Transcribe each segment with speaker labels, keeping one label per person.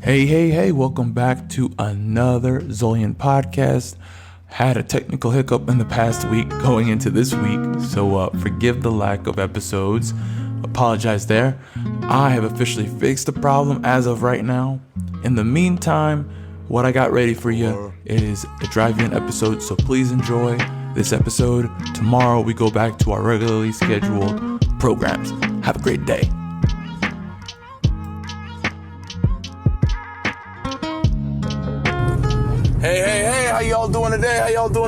Speaker 1: Hey, welcome back to another ZolYin podcast. Had a technical hiccup in the past week going into this week, so forgive the lack of episodes. Apologize there. I have officially fixed the problem as of right now. In the meantime, what I got ready for you is a drive-in episode, so please enjoy this episode. Tomorrow we go back to our regularly scheduled programs. Have a great day. Hey, how y'all doing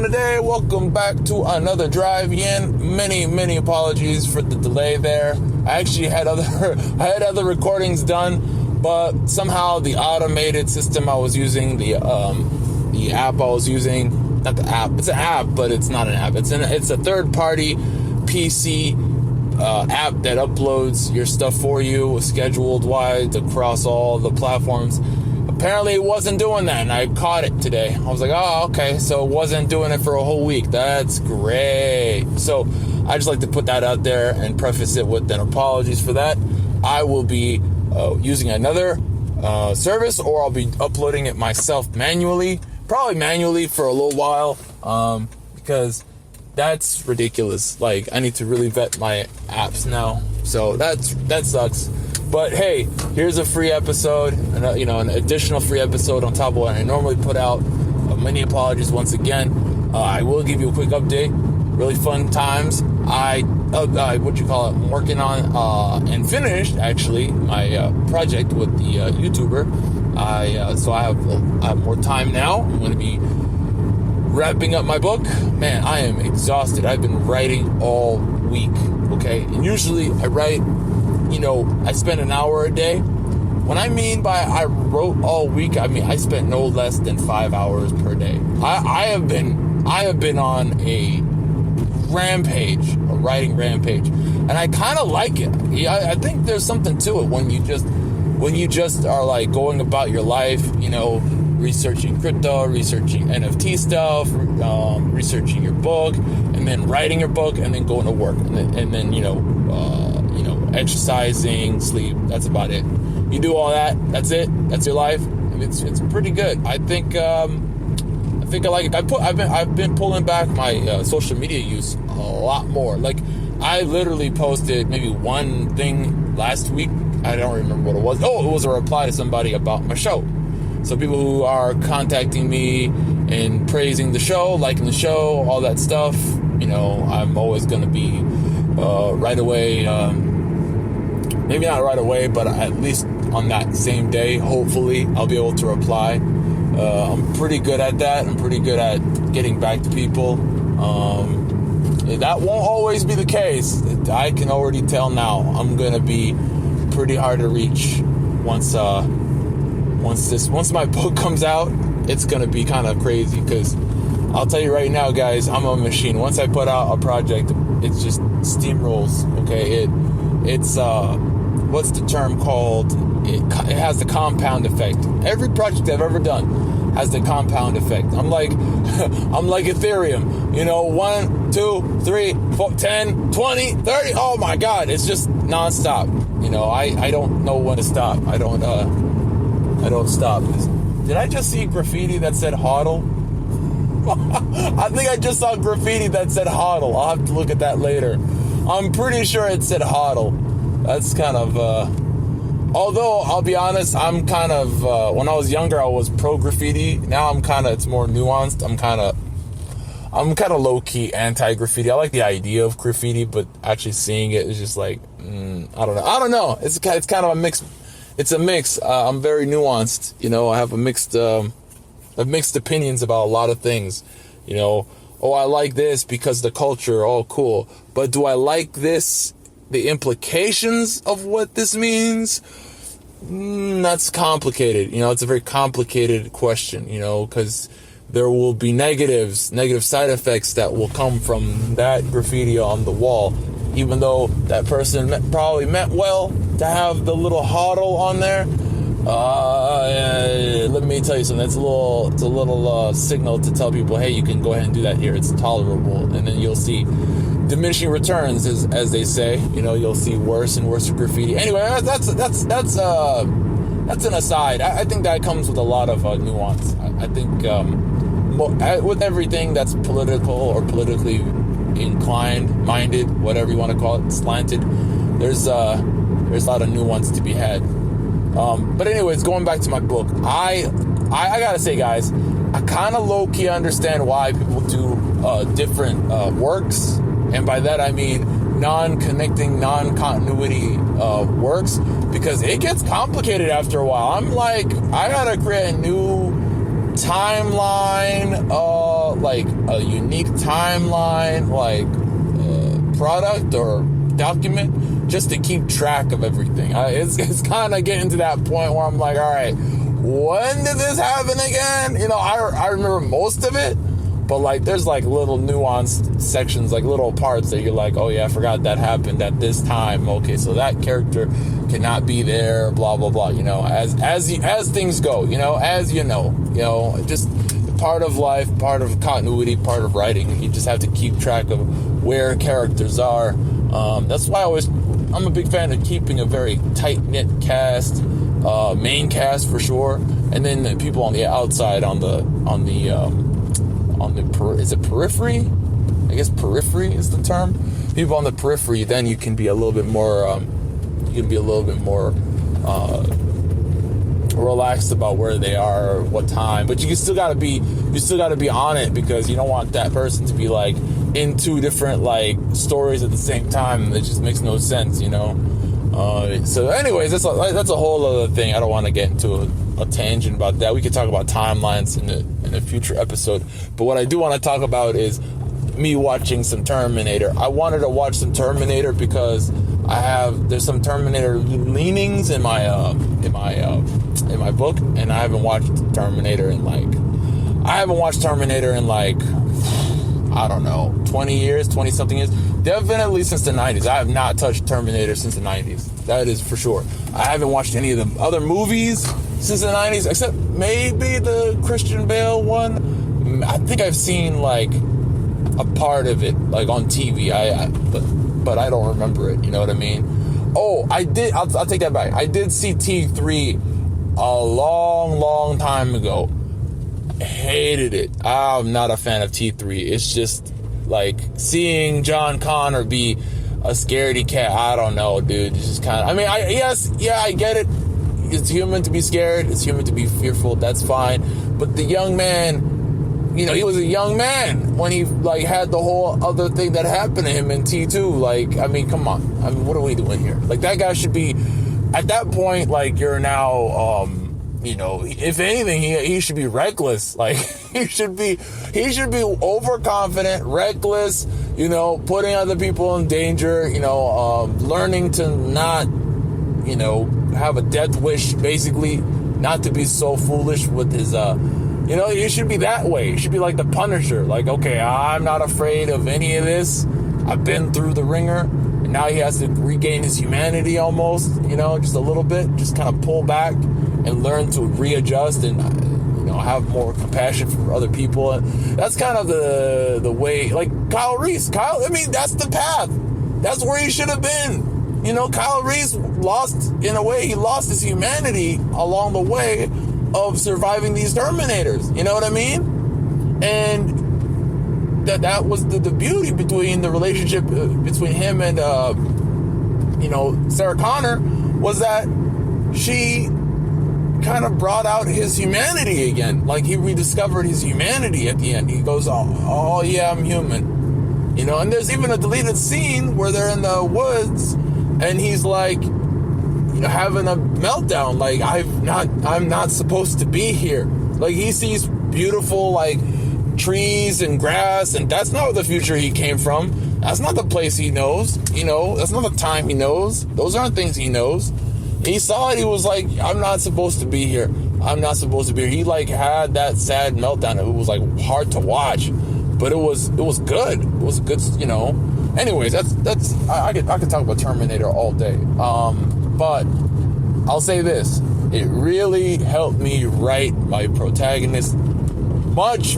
Speaker 1: today? Welcome back to another drive-in. Many apologies for the delay there. I actually had other recordings done, but somehow the automated system I was using, the app I was using, not the app, it's an app, but it's not an app. It's a third-party PC app that uploads your stuff for you, scheduled wide across all the platforms. Apparently it wasn't doing that, and I caught it today. I was like, oh, okay, so it wasn't doing it for a whole week. That's great. So I just like to put that out there and preface it with an apologies for that. I will be using another service, or I'll be uploading it myself manually, probably manually for a little while, because that's ridiculous. Like, I need to really vet my apps now. So that sucks. But hey, here's a free episode, an additional free episode on top of what I normally put out. Many apologies once again. I will give you a quick update. Really fun times. I'm working on and finished actually my project with the YouTuber. So I have more time now. I'm going to be wrapping up my book. Man, I am exhausted. I've been writing all week. Okay, and usually I write. I spend an hour a day. When I mean by I wrote all week, I mean I spent no less than 5 hours per day. I have been on a writing rampage, and I kind of like it. Yeah, I think there's something to it when you just are like going about your life, researching crypto, researching NFT stuff, researching your book, and then writing your book, and then going to work, and then exercising, sleep. That's about it. You do all that. That's it. That's your life. And it's pretty good. I think I like it. I've been pulling back my social media use a lot more. Like, I literally posted maybe one thing last week. I don't remember what it was. Oh, it was a reply to somebody about my show. So people who are contacting me and praising the show, liking the show, all that stuff, I'm always going to be right away, maybe not right away, but at least on that same day, hopefully, I'll be able to reply. I'm pretty good at that. I'm pretty good at getting back to people. That won't always be the case. I can already tell now. I'm going to be pretty hard to reach once my book comes out. It's going to be kind of crazy, because I'll tell you right now, guys, I'm a machine. Once I put out a project, it just steamrolls. Okay, it's what's the term called? It has the compound effect. Every project I've ever done has the compound effect. I'm like Ethereum. 1, 2, 3, 4, 10, 20, 30. Oh my God, it's just nonstop. I don't know when to stop. I don't stop. Did I just see graffiti that said hodl? I think I just saw graffiti that said hodl. I'll have to look at that later. I'm pretty sure it said hodl. That's kind of, although I'll be honest, I'm kind of, when I was younger, I was pro graffiti. Now it's more nuanced. I'm kind of low-key anti-graffiti. I like the idea of graffiti, but actually seeing it is just like, I don't know. It's kind of a mix. It's a mix. I'm very nuanced. I have mixed opinions about a lot of things. Oh, I like this because the culture. Oh, cool. But do I like this? The implications of what this means? That's complicated. It's a very complicated question, because there will be negative side effects that will come from that graffiti on the wall, even though that person probably meant well to have the little hodl on there. Let me tell you something. It's a little signal to tell people, hey, you can go ahead and do that here. It's tolerable. And then you'll see diminishing returns, as they say. You'll see worse and worse graffiti. Anyway, that's that's an aside. I think that comes with a lot of nuance. I think with everything that's political or politically inclined, minded, whatever you want to call it, slanted, there's a lot of nuance to be had. But anyways, going back to my book, I gotta say, guys, I kind of low-key understand why people do different works, and by that I mean non-connecting, non-continuity works, because it gets complicated after a while. I'm like, I gotta create a new timeline, like a unique timeline, like product or document, just to keep track of everything. It's kind of getting to that point where I'm like, all right, when did this happen again? You know, I remember most of it, but like there's like little nuanced sections, like little parts that you're like, oh yeah, I forgot that happened at this time. Okay, so that character cannot be there, blah blah blah. You know, as things go, you know, as you know, just part of life, part of continuity, part of writing. You just have to keep track of where characters are. That's why I'm a big fan of keeping a very tight-knit cast, main cast for sure, and then the people on the outside is it periphery? I guess periphery is the term. People on the periphery, then you can be a little bit more relaxed about where they are, what time, but you still gotta be on it, because you don't want that person to be like in two different like stories at the same time. That just makes no sense, you know. So anyways, that's a whole other thing. I don't want to get into a tangent about that. We could talk about timelines in a future episode, but what I do want to talk about is me watching some Terminator. I wanted to watch some Terminator because there's some Terminator leanings in my book, and I haven't watched Terminator in I don't know, 20 something years. Definitely since the 90s. I have not touched Terminator since the 90s. That is for sure. I haven't watched any of the other movies since the 90s, except maybe the Christian Bale one. I think I've seen like a part of it, like on TV. But I don't remember it. You know what I mean? Oh, I did. I'll take that back. I did see T3 a long time ago. Hated it. I'm not a fan of T3. It's just like seeing John Connor be a scaredy cat. I don't know, dude. It's just kind of, I mean, I get it. It's human to be scared. It's human to be fearful. That's fine. But the young man, you know, he was a young man when he like had the whole other thing that happened to him in T2. Like, I mean, come on. I mean, what are we doing here? Like, that guy should be, at that point, like, you're now, you know, if anything, he should be reckless. Like, he should be overconfident, reckless, you know, putting other people in danger, you know, learning to not, you know, have a death wish, basically, not to be so foolish with his, you know, he should be that way. He should be like the Punisher. Like, okay, I'm not afraid of any of this. I've been through the ringer. And now he has to regain his humanity almost, you know, just a little bit, just kind of pull back and learn to readjust and, you know, have more compassion for other people. And that's kind of the way, like Kyle Reese. I mean, that's the path. That's where he should have been. You know, Kyle Reese lost his humanity along the way of surviving these Terminators. You know what I mean? And that was the beauty between the relationship between him and, you know, Sarah Connor, was that she kind of brought out his humanity again. Like, he rediscovered his humanity at the end. He goes, oh yeah, I'm human. You know, and there's even a deleted scene where they're in the woods and he's like, you know, having a meltdown. Like, I'm not supposed to be here. Like, he sees beautiful, like, trees and grass, and that's not the future he came from. That's not the place he knows. You know, that's not the time he knows. Those aren't things he knows. He saw it. He was like, I'm not supposed to be here. I'm not supposed to be here. He like had that sad meltdown. It was like hard to watch, but it was good. It was good, you know. Anyways, I could talk about Terminator all day. But I'll say this. It really helped me write my protagonist much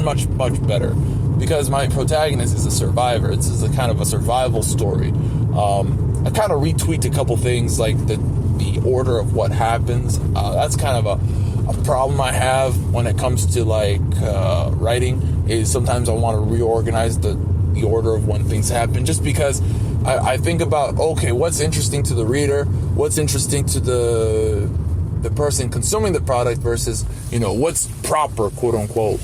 Speaker 1: better, because my protagonist is a survivor. It's a kind of a survival story. I kind of retweaked a couple things, like the the order of what happens. That's kind of a problem I have when it comes to like writing, is sometimes I want to reorganize the order of when things happen, just because I think about, okay, what's interesting to the reader, what's interesting to the person consuming the product versus, what's proper, quote unquote.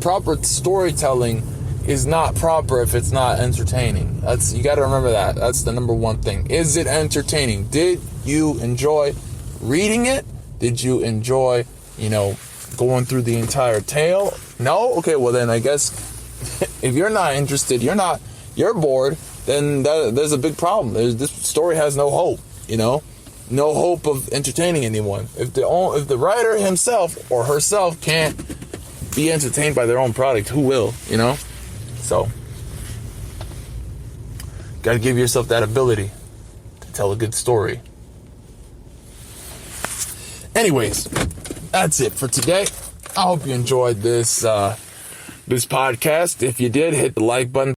Speaker 1: Proper storytelling is not proper if it's not entertaining. You got to remember that. That's the number one thing. Is it entertaining? Did you enjoy reading it? Did you enjoy, going through the entire tale? No? Okay, well then I guess if you're not interested, you're bored, then there's a big problem. This story has no hope, no hope of entertaining anyone. If the writer himself or herself can't be entertained by their own product, who will, So, gotta give yourself that ability to tell a good story. Anyways, that's it for today. I hope you enjoyed this podcast. If you did, hit the like button.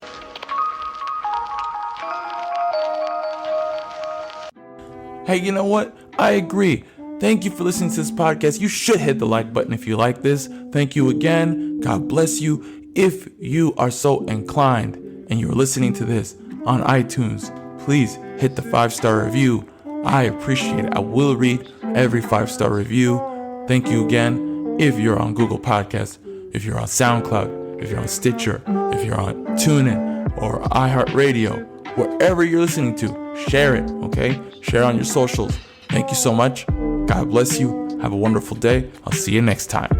Speaker 1: Hey, you know what? I agree. Thank you for listening to this podcast. You should hit the like button if you like this. Thank you again. God bless you. If you are so inclined and you're listening to this on iTunes, please hit the 5-star review. I appreciate it. I will read every 5-star review. Thank you again. If you're on Google Podcasts, if you're on SoundCloud, if you're on Stitcher, if you're on TuneIn or iHeartRadio, wherever you're listening to, share it, okay? Share it on your socials. Thank you so much. God bless you. Have a wonderful day. I'll see you next time.